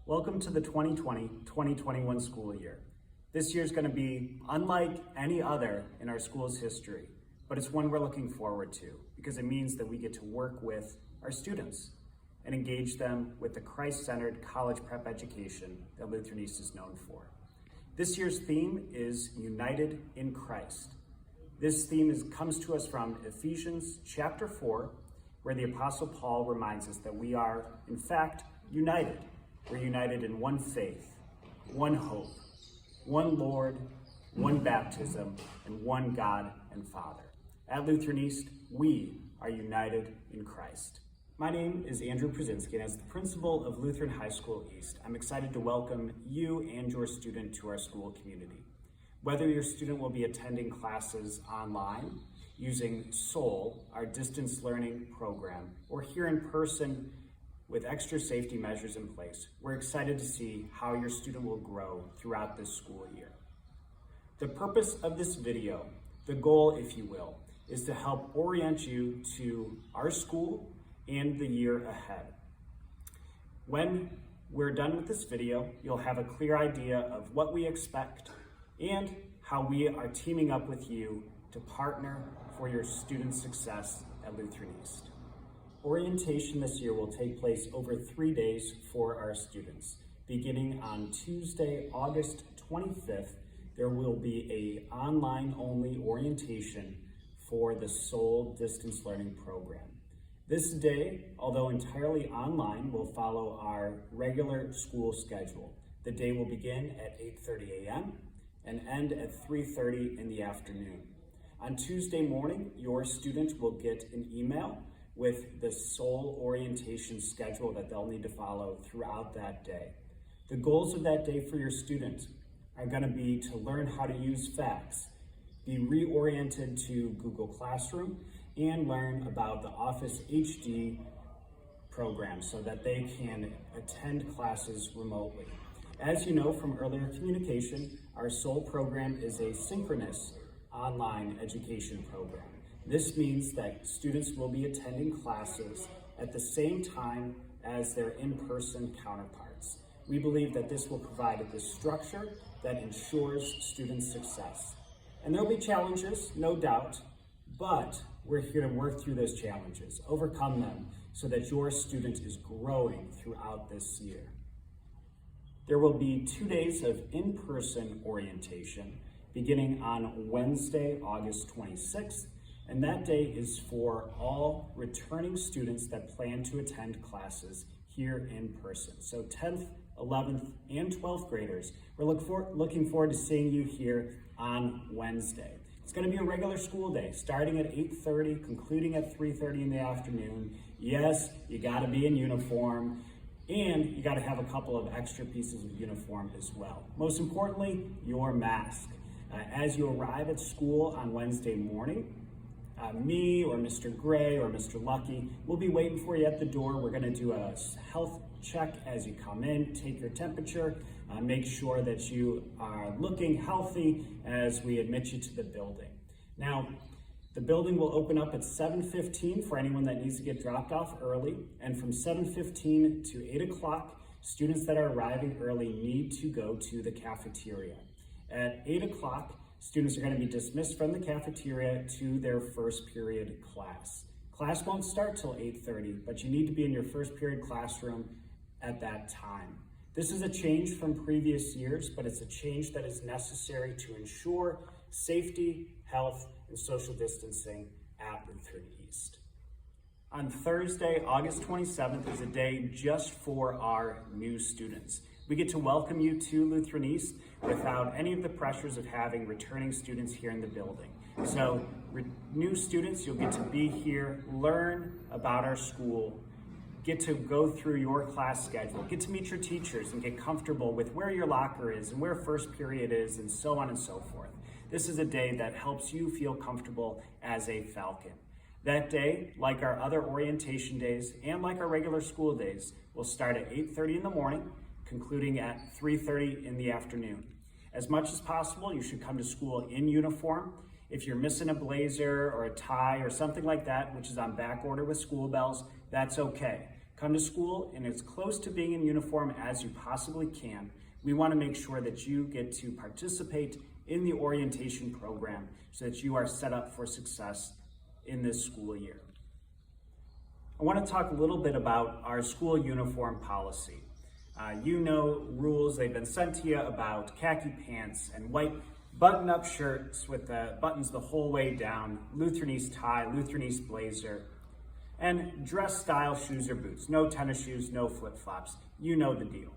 Welcome to the 2020-2021 school year. This year is going to be unlike any other in our school's history, but it's one we're looking forward to because it means that we get to work with our students and engage them with the Christ-centered college prep education that Lutheran East is known for. This year's theme is United in Christ. This theme comes to us from Ephesians chapter 4, where the Apostle Paul reminds us that we are, in fact, united. We're united in one faith, one hope, one Lord, one baptism, and one God and Father. At Lutheran East, we are united in Christ. My name is Andrew Prusinski, and as the principal of Lutheran High School East, I'm excited to welcome you and your student to our school community. Whether your student will be attending classes online, using SOL, our distance learning program, or here in person with extra safety measures in place, we're excited to see how your student will grow throughout this school year. The purpose of this video, the goal, if you will, is to help orient you to our school and the year ahead. When we're done with this video, you'll have a clear idea of what we expect and how we are teaming up with you to partner for your student success at Lutheran East. Orientation this year will take place over 3 days for our students. Beginning on Tuesday, August 25th, there will be an online-only orientation for the SOL distance learning program. This day, although entirely online, will follow our regular school schedule. The day will begin at 8:30 a.m. and end at 3:30 in the afternoon. On Tuesday morning, your student will get an email with the SOL orientation schedule that they'll need to follow throughout that day. The goals of that day for your student are going to be to learn how to use fax, be reoriented to Google Classroom, and learn about the Office HD program so that they can attend classes remotely. As you know from earlier communication, our SOL program is a synchronous online education program. This means that students will be attending classes at the same time as their in-person counterparts. We believe that this will provide the structure that ensures student success. And there'll be challenges, no doubt, but we're here to work through those challenges, overcome them, so that your student is growing throughout this year. There will be 2 days of in-person orientation beginning on Wednesday, August 26th, and that day is for all returning students that plan to attend classes here in person. So 10th, 11th, and 12th graders, we're looking forward to seeing you here on Wednesday. It's going to be a regular school day, starting at 8:30, concluding at 3:30 in the afternoon. Yes, you got to be in uniform, and you got to have a couple of extra pieces of uniform as well. Most importantly, your mask. As you arrive at school on Wednesday morning, me or Mr. Gray or Mr. Lucky will be waiting for you at the door. We're going to do a health check as you come in, take your temperature, make sure that you are looking healthy as we admit you to the building. Now, the building will open up at 7:15 for anyone that needs to get dropped off early, and from 7:15 to 8 o'clock, students that are arriving early need to go to the cafeteria. At 8 o'clock, students are going to be dismissed from the cafeteria to their first period class. Class won't start till 8:30, but you need to be in your first period classroom at that time. This is a change from previous years, but it's a change that is necessary to ensure safety, health, and social distancing at Lutheran East. On Thursday, August 27th is a day just for our new students. We get to welcome you to Lutheran East without any of the pressures of having returning students here in the building. So new students, you'll get to be here, learn about our school, get to go through your class schedule, get to meet your teachers and get comfortable with where your locker is and where first period is and so on and so forth. This is a day that helps you feel comfortable as a Falcon. That day, like our other orientation days and like our regular school days, will start at 8:30 in the morning, concluding at 3:30 in the afternoon. As much as possible, you should come to school in uniform. If you're missing a blazer or a tie or something like that, which is on back order with school bells, that's okay. come to school and as close to being in uniform as you possibly can. We want to make sure that you get to participate in the orientation program so that you are set up for success in this school year. I want to talk a little bit about our school uniform policy. You know rules, they've been sent to you about khaki pants and white button-up shirts with the buttons the whole way down, Lutheranese tie, Lutheranese blazer, and dress style shoes or boots. No tennis shoes, no flip-flops. You know the deal.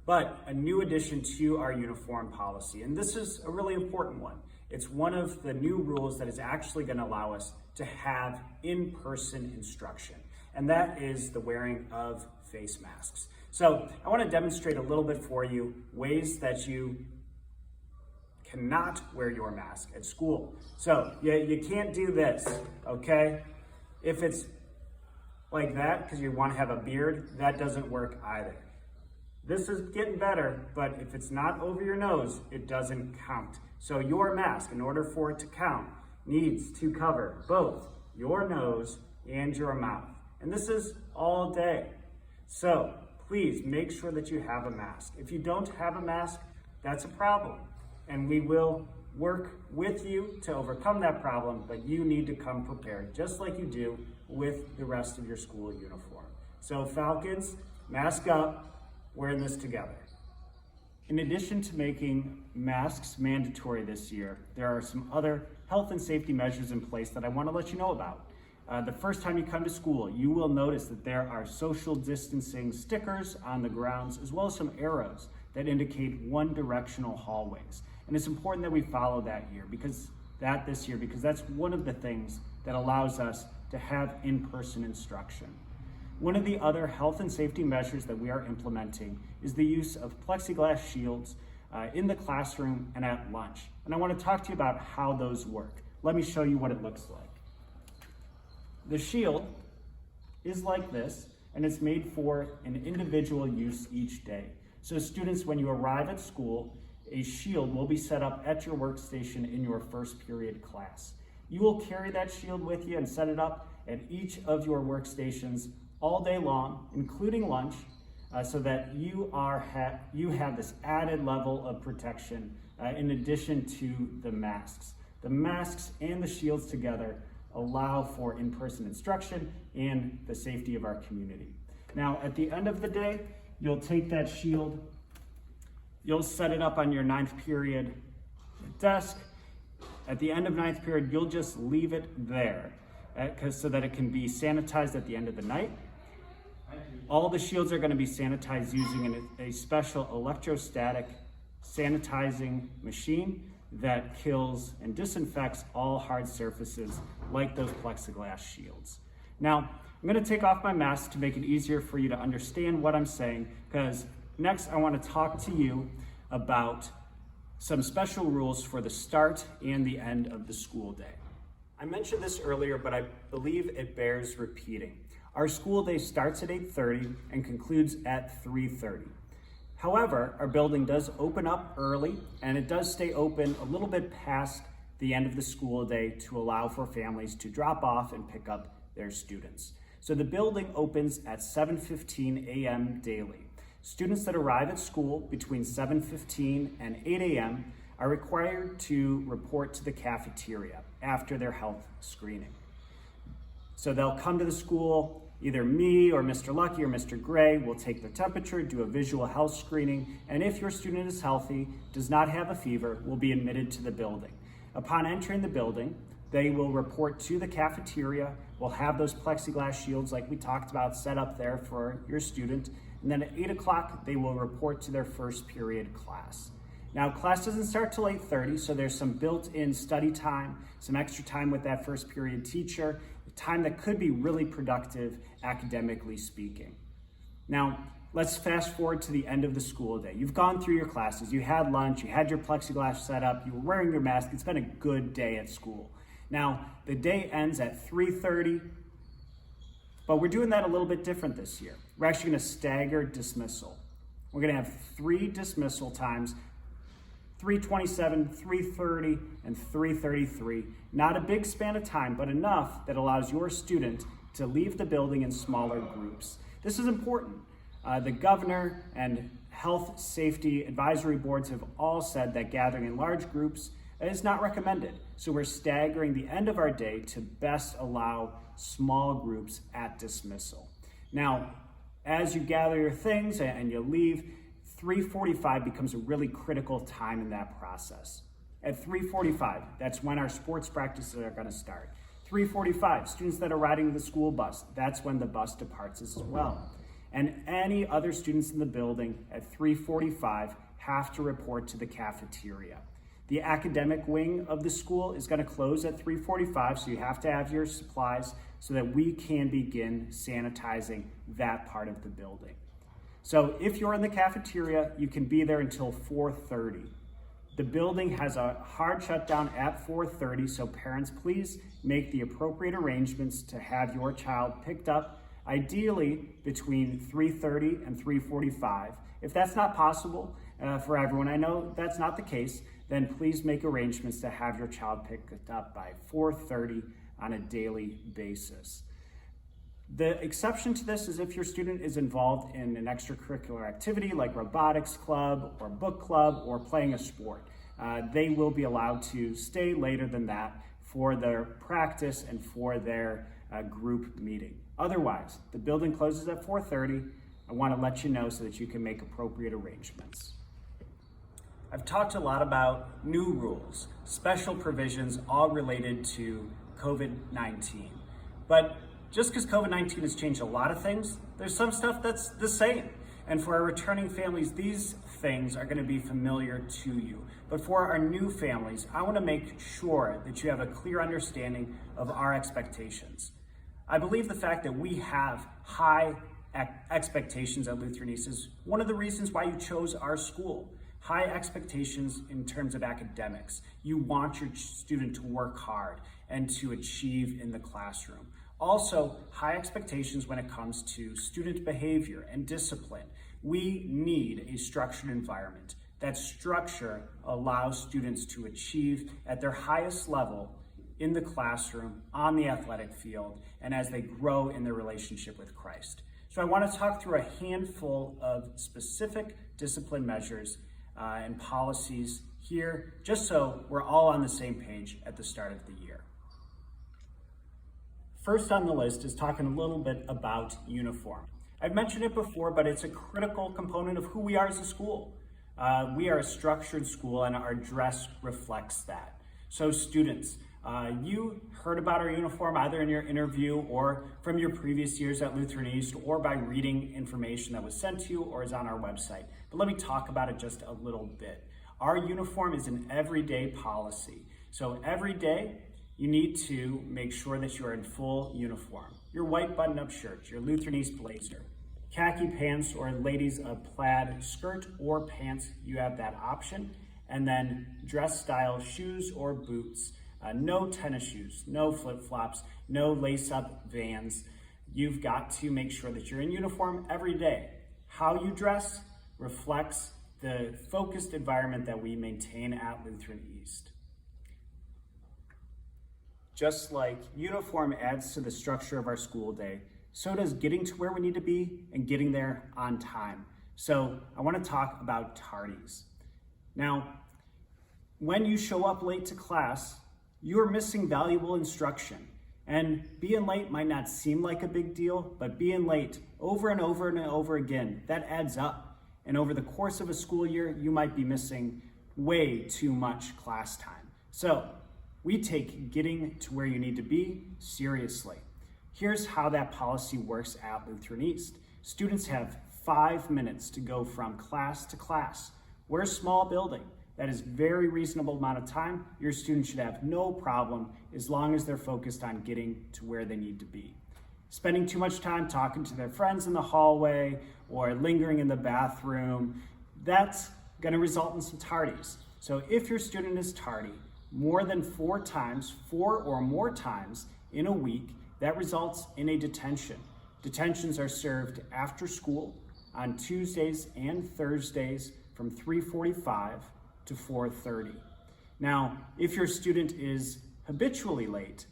But a new addition to our uniform policy, and this is a really important one. It's one of the new rules that is actually going to allow us to have in-person instruction, and that is the wearing of face masks. So I want to demonstrate a little bit for you ways that you cannot wear your mask at school. So you can't do this, okay? If it's like that because you want to have a beard, that doesn't work either. This is getting better, but if it's not over your nose, it doesn't count. So your mask, in order for it to count, needs to cover both your nose and your mouth. And this is all day. So please make sure that you have a mask. If you don't have a mask, that's a problem. And we will work with you to overcome that problem, but you need to come prepared, just like you do with the rest of your school uniform. So Falcons, mask up, we're in this together. In addition to making masks mandatory this year, there are some other health and safety measures in place that I want to let you know about. The first time you come to school, you will notice that there are social distancing stickers on the grounds, as well as some arrows that indicate one-directional hallways. And it's important that we follow that this year, because that's one of the things that allows us to have in-person instruction. One of the other health and safety measures that we are implementing is the use of plexiglass shields in the classroom and at lunch. And I want to talk to you about how those work. Let me show you what it looks like. The shield is like this, and it's made for an individual use each day. So students, when you arrive at school, a shield will be set up at your workstation in your first period class. You will carry that shield with you and set it up at each of your workstations all day long, including lunch, so that you have this added level of protection in addition to the masks. The masks and the shields together allow for in-person instruction and the safety of our community. Now, at the end of the day, you'll take that shield, you'll set it up on your 9th period desk. At the end of 9th period, you'll just leave it there so that it can be sanitized at the end of the night. All the shields are going to be sanitized using a special electrostatic sanitizing machine that kills and disinfects all hard surfaces like those plexiglass shields. Now, I'm going to take off my mask to make it easier for you to understand what I'm saying, because next I want to talk to you about some special rules for the start and the end of the school day. I mentioned this earlier, but I believe it bears repeating. Our school day starts at 8:30 and concludes at 3:30. However, our building does open up early, and it does stay open a little bit past the end of the school day to allow for families to drop off and pick up their students. So the building opens at 7:15 a.m. daily. Students that arrive at school between 7:15 and 8 a.m. are required to report to the cafeteria after their health screening. So they'll come to the school, either me or Mr. Lucky or Mr. Gray will take their temperature, do a visual health screening, and if your student is healthy, does not have a fever, will be admitted to the building. Upon entering the building, they will report to the cafeteria. We'll have those plexiglass shields like we talked about set up there for your student, and then at 8 o'clock, they will report to their first period class. Now, class doesn't start till 8:30, so there's some built-in study time, some extra time with that first period teacher, time that could be really productive academically speaking. Now, let's fast forward to the end of the school day. You've gone through your classes, you had lunch, you had your plexiglass set up, you were wearing your mask, it's been a good day at school. Now, the day ends at 3:30, but we're doing that a little bit different this year. We're actually gonna stagger dismissal. We're gonna have 3 dismissal times, 3:27, 3:30, and 3:33. Not a big span of time, but enough that allows your student to leave the building in smaller groups. This is important. The governor and health safety advisory boards have all said that gathering in large groups is not recommended. So we're staggering the end of our day to best allow small groups at dismissal. Now, as you gather your things and you leave, 3:45 becomes a really critical time in that process. At 3:45, that's when our sports practices are going to start. 3:45, students that are riding the school bus, that's when the bus departs as well. And any other students in the building at 3:45 have to report to the cafeteria. The academic wing of the school is going to close at 3:45, so you have to have your supplies so that we can begin sanitizing that part of the building. So if you're in the cafeteria, you can be there until 4:30. The building has a hard shutdown at 4:30, so parents, please make the appropriate arrangements to have your child picked up, ideally between 3:30 and 3:45. If that's not possible for everyone, I know that's not the case, then please make arrangements to have your child picked up by 4:30 on a daily basis. The exception to this is if your student is involved in an extracurricular activity like robotics club or book club or playing a sport. They will be allowed to stay later than that for their practice and for their group meeting. Otherwise, the building closes at 4:30. I want to let you know so that you can make appropriate arrangements. I've talked a lot about new rules, special provisions, all related to COVID-19. But just because COVID-19 has changed a lot of things, there's some stuff that's the same. And for our returning families, these things are going to be familiar to you. But for our new families, I want to make sure that you have a clear understanding of our expectations. I believe the fact that we have high expectations at Lutheran East is one of the reasons why you chose our school. High expectations in terms of academics. You want your student to work hard and to achieve in the classroom. Also, high expectations when it comes to student behavior and discipline. We need a structured environment. That structure allows students to achieve at their highest level in the classroom, on the athletic field, and as they grow in their relationship with Christ. So I want to talk through a handful of specific discipline measures and policies here, just so we're all on the same page at the start of the year. First on the list is talking a little bit about uniform. I've mentioned it before, but it's a critical component of who we are as a school. We are a structured school and our dress reflects that. So students, you heard about our uniform either in your interview or from your previous years at Lutheran East or by reading information that was sent to you or is on our website. But let me talk about it just a little bit. Our uniform is an everyday policy. So every day, you need to make sure that you are in full uniform. Your white button-up shirt, your Lutheran East blazer, khaki pants, or ladies a plaid skirt or pants, you have that option. And then dress style shoes or boots. No tennis shoes, no flip-flops, no lace-up Vans. You've got to make sure that you're in uniform every day. How you dress reflects the focused environment that we maintain at Lutheran East. Just like uniform adds to the structure of our school day, so does getting to where we need to be and getting there on time. So I want to talk about tardies. Now, when you show up late to class, you're missing valuable instruction. And being late might not seem like a big deal, but being late over and over and over again, that adds up. And over the course of a school year, you might be missing way too much class time. So we take getting to where you need to be seriously. Here's how that policy works at Lutheran East. Students have 5 minutes to go from class to class. We're a small building. That is very reasonable amount of time. Your students should have no problem as long as they're focused on getting to where they need to be. Spending too much time talking to their friends in the hallway or lingering in the bathroom, that's going to result in some tardies. So if your student is tardy more than 4 or more times in a week, that results in a detention. Detentions are served after school on Tuesdays and Thursdays from 3:45 to 4:30. Now, if your student is habitually late,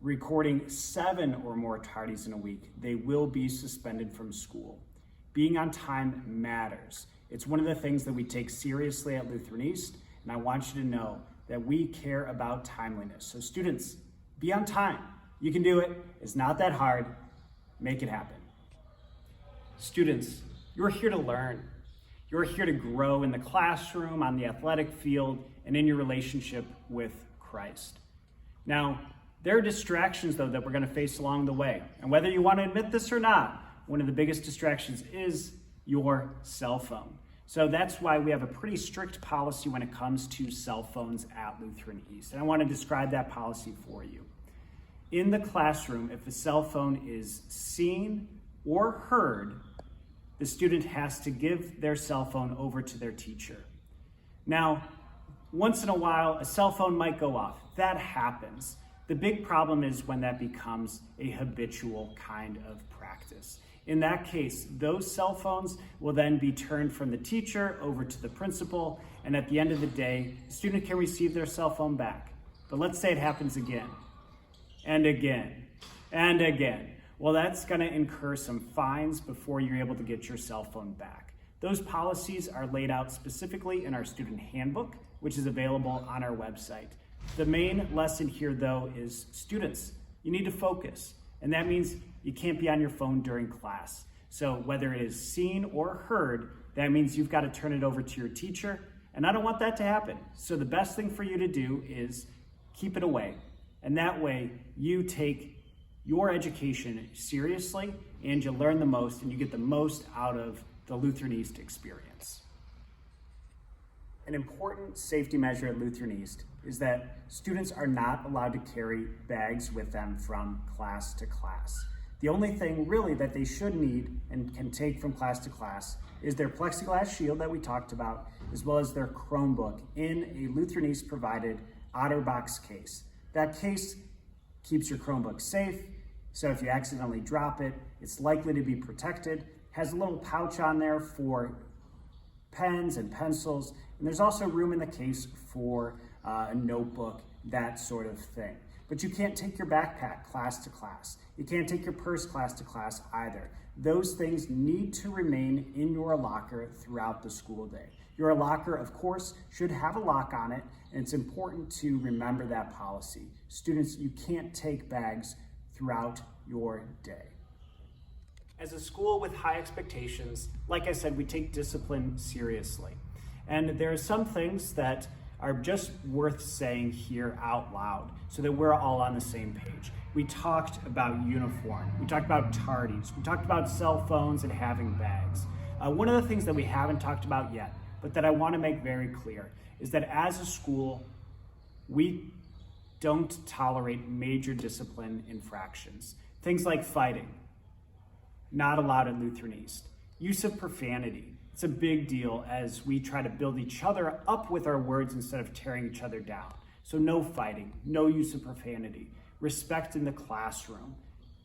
recording 7 or more tardies in a week, they will be suspended from school. Being on time matters. It's one of the things that we take seriously at Lutheran East, and I want you to know that we care about timeliness. So students, be on time. You can do it. It's not that hard. Make it happen. Students, you're here to learn. You're here to grow in the classroom, on the athletic field, and in your relationship with Christ. Now, there are distractions, though, that we're going to face along the way. And whether you want to admit this or not, one of the biggest distractions is your cell phone. So that's why we have a pretty strict policy when it comes to cell phones at Lutheran East. And I want to describe that policy for you. In the classroom, if a cell phone is seen or heard, the student has to give their cell phone over to their teacher. Now, once in a while, a cell phone might go off. That happens. The big problem is when that becomes a habitual kind of practice. In that case, those cell phones will then be turned from the teacher over to the principal, and at the end of the day, the student can receive their cell phone back. But let's say it happens again, and again, and again. Well, that's going to incur some fines before you're able to get your cell phone back. Those policies are laid out specifically in our student handbook, which is available on our website. The main lesson here, though, is students, you need to focus. And that means you can't be on your phone during class. So whether it is seen or heard, that means you've got to turn it over to your teacher. And I don't want that to happen. So the best thing for you to do is keep it away. And that way you take your education seriously and you learn the most and you get the most out of the Lutheran East experience. An important safety measure at Lutheran East is that students are not allowed to carry bags with them from class to class. The only thing really that they should need and can take from class to class is their plexiglass shield that we talked about, as well as their Chromebook in a Lutheran East provided OtterBox case. That case keeps your Chromebook safe, so if you accidentally drop it, it's likely to be protected. Has a little pouch on there for pens and pencils, and there's also room in the case for a notebook, that sort of thing. But you can't take your backpack class to class. You can't take your purse class to class either. Those things need to remain in your locker throughout the school day. Your locker, of course, should have a lock on it, and it's important to remember that policy. Students, you can't take bags throughout your day. As a school with high expectations, like I said, we take discipline seriously. And there are some things that are just worth saying here out loud so that we're all on the same page. We talked about uniform, we talked about tardies, we talked about cell phones and having bags. One of the things that we haven't talked about yet, but that I want to make very clear, is that as a school, we don't tolerate major discipline infractions. Things like fighting, not allowed at Lutheran East. Use of profanity, it's a big deal as we try to build each other up with our words instead of tearing each other down. So no fighting, no use of profanity, respect in the classroom.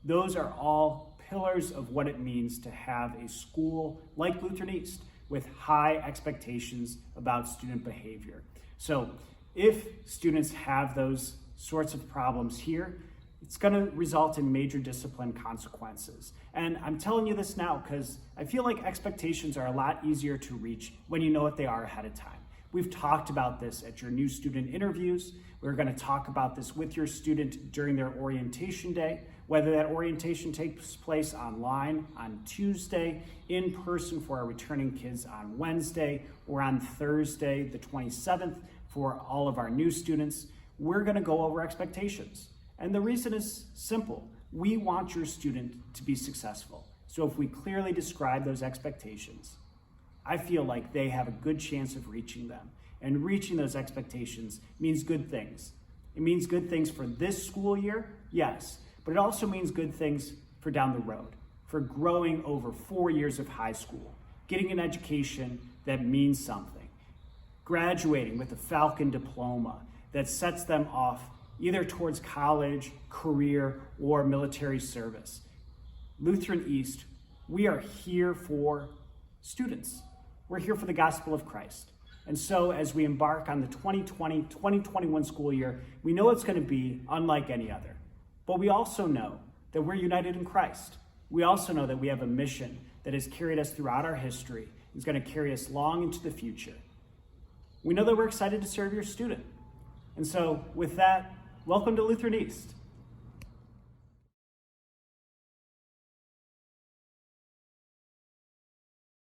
Those are all pillars of what it means to have a school like Lutheran East with high expectations about student behavior. So if students have those sorts of problems here, it's going to result in major discipline consequences. And I'm telling you this now because I feel like expectations are a lot easier to reach when you know what they are ahead of time. We've talked about this at your new student interviews. We're going to talk about this with your student during their orientation day, whether that orientation takes place online on Tuesday, in person for our returning kids on Wednesday, or on Thursday, the 27th, for all of our new students. We're going to go over expectations. And the reason is simple. We want your student to be successful. So if we clearly describe those expectations, I feel like they have a good chance of reaching them. And reaching those expectations means good things. It means good things for this school year, yes, but it also means good things for down the road, for growing over 4 years of high school, getting an education that means something, graduating with a Falcon diploma that sets them off either towards college, career, or military service. Lutheran East, we are here for students. We're here for the gospel of Christ. And so as we embark on the 2020-2021 school year, we know it's going to be unlike any other. But we also know that we're united in Christ. We also know that we have a mission that has carried us throughout our history and is going to carry us long into the future. We know that we're excited to serve your student. And so with that, welcome to Lutheran East.